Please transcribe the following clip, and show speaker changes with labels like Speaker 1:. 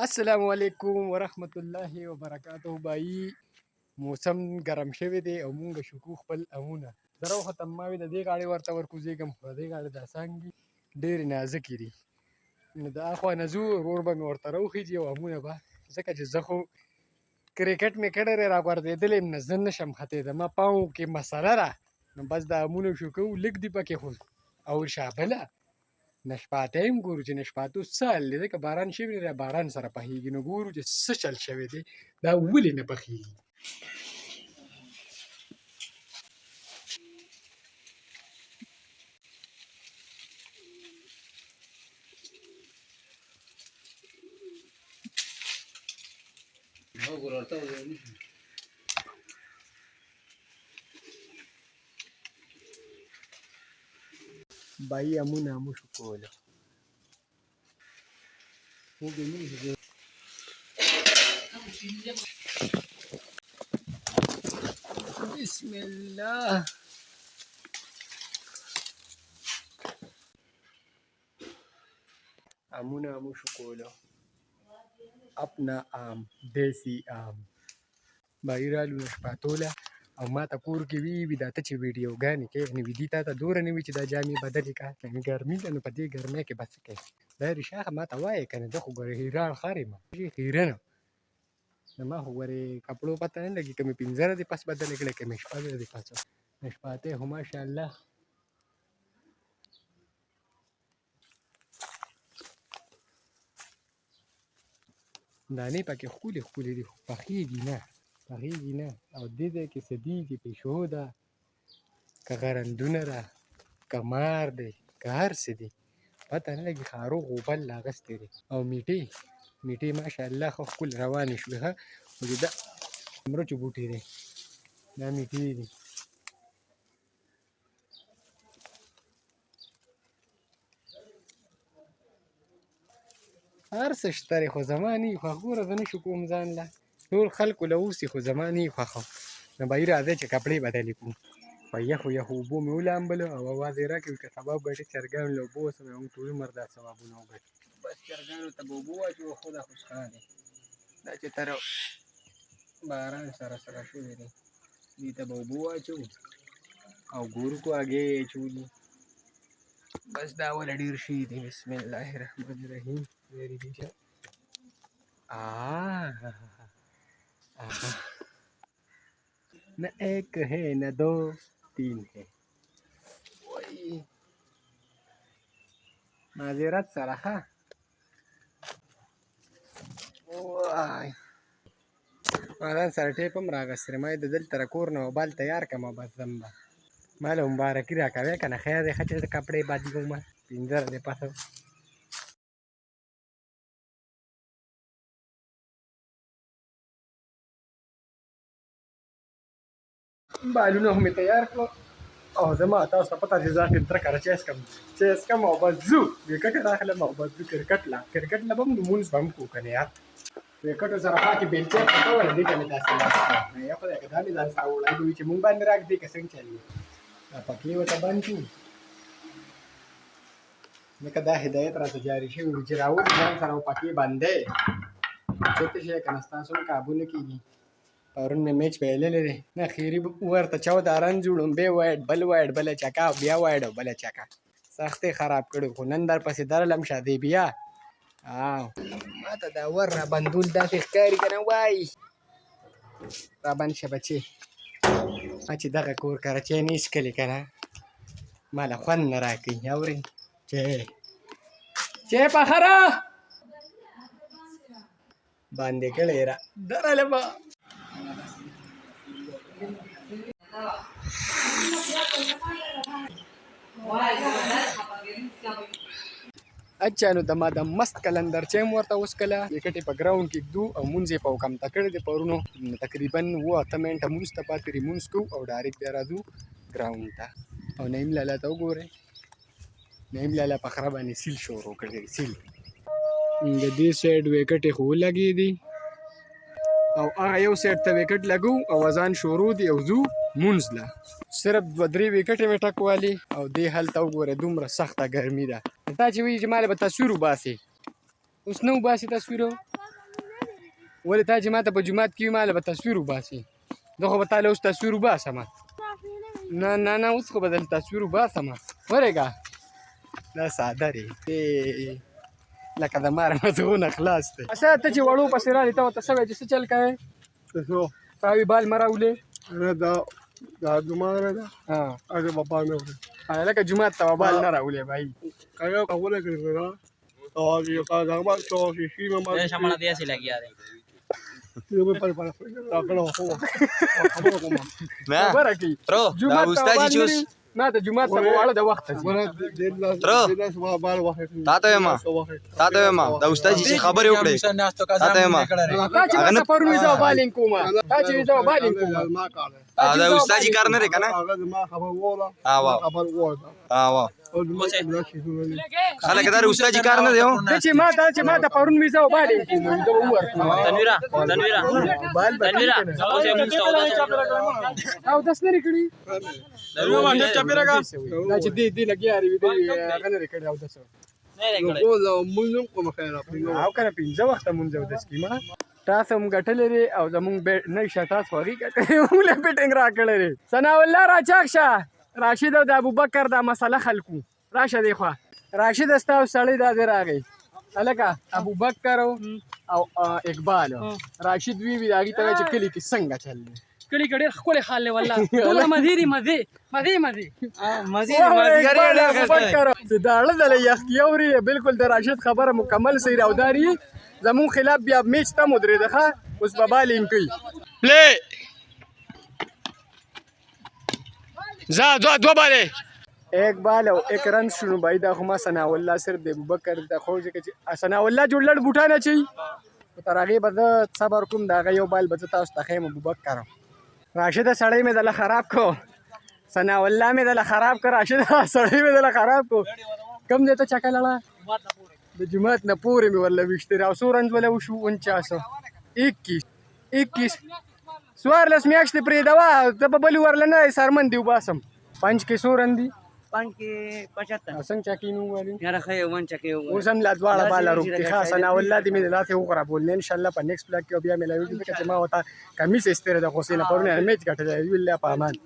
Speaker 1: السلام علیکم ورحمت الله وبرکاته. بایی موسم ګرم شوی دی او مونږ شکو خپل امونه زه راوختم ما وې د دې غاړې ورته ورکوزېږم خو د دې غاړې دا څانګې ډېرې نازکې دي نو د اخوا نه ځو ورور به مې ورته راوخیږي او امونه به ځکه چې زه خو کرکټ مې کړی دی راغورځېدلی یم نه زه نشم ختېدی ما پاو کې مسله ده نو بس د امونه شوکو لږ دي پکې خو او شابله نشپاتی هم ګورو چې نشپاتو څه حل دی ځکه باران شوی دی باران سره پخېږي نو ګورو چې څه چل شوی دی دا ولې نه پخېږي. بایی امونه امو شو کوله بسم الله. امونه امو شو کوله اپنا آم دیسی آم بایی رالو نشپاتوله او ما ته کور کې وی دا ته چې ویډیوګانې کوې نو ویدي تا ته دوره نه وي چې دا جامې بدلې کړه ګرمي ده نو په دې ګرمۍ کې به څه کوې دا رشاخه ما ته وایې که نه زه خو ګورې حیران ښار یم حیرانه نو ما خو ګورې کپړو پته نه لګي که مې 15 ورځې پس بدلې کړې که مې شپږ ورځې پس نشپاتی خو ماشاءالله دانې پکې ښکلې ښکلې دي خو پخېږي نه او دې ځای کې څه دي چې پیشو ده که غرندونه ده که مار دی که هر څه دي پته نه لګي خاروغ غوبل اغوستی دی او میټې ماشاءالله ښه ښکلې روانې شوې ښه خو چې دا مرچو بوټي دی دا میټې دي هر څه شته دی خو زما نه وي خوښ ګوره زه نشو کوم ځان له ټول خلکو له اوسي خو زما نه وي خوښه نو بهي راځئ چې کپړې بدلې کړو په یخو اوبو مې ولامبلو او اواز یې راکړ که ثواب ګټي چرګانو له اوبو وڅښم موږ ټول عمر دا ثوابونه وګټي بس چرګانو ته به اوبه واچوو خو دا خو څښا دی دا چې تر باران سره شوی دی دې ته به اوبه واچوو او ګورکو هګۍ یې اچولي بس دا والا ډېر شي دی بسم الله الرحمن الرحیم ویری دیجا نہ ایک ہے نہ دو تین ہے وای معذرت سره ښه وای ما ځان سره ټیپ هم راغوستی ما د دلته له کور نه موبایل تیار کړم بس ځم به ما له مبارکي راکوې که نه خیر دی ښه چې زه کپړې بدلوم 15 ورځې پس بالونه خو مې تیار کړو او زما تاسو ته پته چې زه فلټر کره چیس کم او بس ځو ویکټ راخلم او بس ځو کرکټ له به هم لمونځ به هم کوو که نه یار ویکټو سره پاکې بیلچې پرته وه دې ته مې داسې لاس کړه یا خدای که دا مې ځان سره وړی به وي چې مونږ باندې راږدي که څنګه چل وي دا پکې ورته بند کړو ځکه دا هدایت راته جاري شوي وي چې راولي ځان سره او پکې بندی چېرته شی که نه ستاسو هم کابو نه کېږي پرون مې میچ بایللی دی نه خیري ورته 14 رن جوړم بې وایډ بل وایډ بله چکه بیا وایډ او بله چکه سخت یې خراب کړی خو نن درپسې درلم شادي بیا ما ته دا ور را بندول داسې ښکاري که نه وایي را بند شه بچې ما چې دغه کور کره چای نه څښلې که نه ما له خوند نه راکوي اورې چای پخره باندې کړی را درلمه اچھا نو د ما د مست کلندر چای مو ورته وڅښله ویکټ یې په ګراونډ کې ږدو او مونځ یې په وکمته کړی دی پرونو تقریبا 7 منټه مونځ ته پاتې دی مونځ کوو او ډایرکټ بیا راځو ګراونډ ته او نعیم لالا ته وګورئ نعیم لالا په خره باندې سیل شروع کړی دی سیل د دې سایډ ویکټ یې خو ولګېدي او هغه یو سایډ ته ویکټ لګو او اذان شروع دی او ځو مونځ له صرف 2-3 ویکټې مې ټکولې او دې هلته وګوره دومره سخته ګرمي ده تا چې وایي چې ما له به تصویر وباسې اوس نه وباسې تصویر ولې تا چې ماته په جومات کې وي ماله به تصویر وباسې زه خو به تاله اوس تصویر وباسم نه اوس خو به دلته تصویر وباسم ورېږه دا ساده دی لکه د مار مزغونه خلاص دی اسه ته چې وړو پسې رالې ته ورته څه وایې چې څه چل کوې تا وي بال مه راولې
Speaker 2: دا جمعه ده هغه بابا مې وړي
Speaker 1: لکه جومات ته به بال نه راولې بھائی
Speaker 2: هغه کوله کړی और ये का जामा तो शीशी में मार
Speaker 3: सामान दिया से लग गया रे
Speaker 2: ये पे पर ताकलो हो
Speaker 1: خبره کوي جومات ته
Speaker 4: استاد
Speaker 1: بال
Speaker 4: چوس
Speaker 1: لري ما ته جومات ته به واړه د وخته ځي
Speaker 4: تاته ما دا استاد چې خبرې وکړي تاته ما
Speaker 1: تا چې ماته پرون وي زه بالینګ کوم تا چې وي زه بالینګ کوم
Speaker 4: دا استاد کار نه لري کنه
Speaker 2: ما خبر ولا خبر ولا
Speaker 4: خلک دا استاد کار نه دی
Speaker 1: چې ماته پرون وي زه بالینګ کوم زه ورکوم
Speaker 3: تنویرا
Speaker 1: بال
Speaker 3: تنویرا اوس یې موږ
Speaker 1: او داس نه کړی دا چې دې لګیا ری دې هغه نه کړی او داس
Speaker 2: ولا مونږ کوم خیر
Speaker 1: او کنه پینځه وخت مونږ د سکیما تاسو هم ګټلې لري او زمونږ نه شتا سوري ګټلې موږ له پټنګ را کړلې لري ثنا الله راچاکشه راشد او د ابوبکر دا مسله خلکو راشه دی خو راشد استاو سړی دا دی راغی الکه ابوبکر او اقبال راشد وی داږي ته چې کلی کې څنګه چل
Speaker 5: کړي کړي خپل حال له والله ټول مزيري مزي
Speaker 1: دا اړه یخ یوري بالکل د راشد خبره مکمل صحیح راوداري زمون خلاف بیا میچ ته مدري ده اوس په بالینګ کوي پلی زا دو باله ایک بال او ایک رن شنو بای دا خو ما ثنا الله صرف د ابوبکر د خوځ کې ثنا الله جوړ لړ بوټانه چي تر هغه به صبر کوم دا یو بال به تاسو ته خیم ابوبکر راشد سړی مې دل خراب کو ثنا الله مې دل خراب کړ راشد سړی مې دل خراب کو کم دې ته چکه لاله د جمعات نه پورې مې ورله وشتره او سورنج ولا وشو 21 سوارلس میاشتې پرې دوا ته په بل ورله نه سرمن دی وباسم پنځ کې سورن دی
Speaker 3: 5 کې 75
Speaker 1: څنګه چکینو والی
Speaker 3: یاره خې ون چکه
Speaker 1: اوس هم لا دواړه بالا روکتي خاصه نه ولادي مې لاته وګره بولنه ان شاء الله په نیکست بلاک کې بیا ملایو چې ما وتا کمیس استره د حسین پرونه میچ کټه ویل په امان